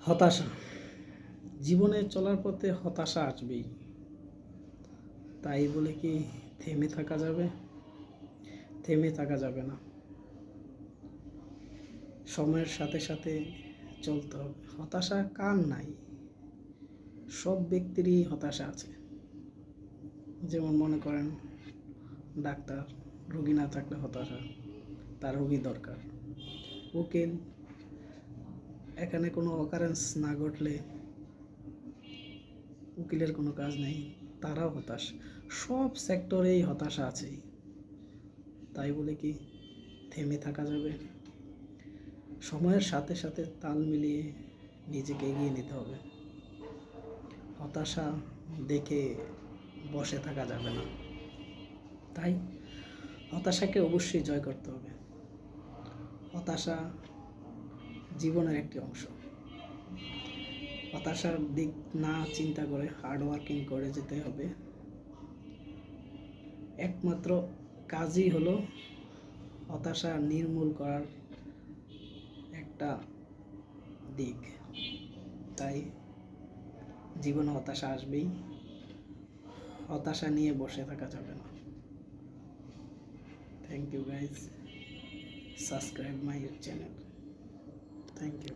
হতাশা জীবনে চলার পথে হতাশা আসবেই। তাই বলে কি থেমে থাকা যাবে? থেমে থাকা যাবে না। সময়ের সাথে সাথে চলতে হবে। হতাশা কার নাই? সব ব্যক্তিরই হতাশা আছে। যেমন মনে করেন ডাক্তার, রোগী না থাকলে হতাশা, তার রোগী দরকার। উকিল, এখানে কোনো অকারেন্স না ঘটলে উকিলের কোনো কাজ নেই, তারাও হতাশ। সব সেক্টরেই হতাশা আছে। তাই বলে কি থেমে থাকা যাবে? সময়ের সাথে সাথে তাল মিলিয়ে নিজেকে এগিয়ে নিতে হবে। হতাশা দেখে বসে থাকা যাবে না। তাই হতাশাকে অবশ্যই জয় করতে হবে। হতাশা জীবনের একটি অংশ। হতাশার দিক না চিন্তা করে হার্ড ওয়ার্কিং করে যেতে হবে। একমাত্র কাজই হলো হতাশা নির্মূল করার একটা দিক। তাই জীবনে হতাশা আসবেই, হতাশা নিয়ে বসে থাকা যাবে না। Thank you guys, subscribe my channel. Thank you.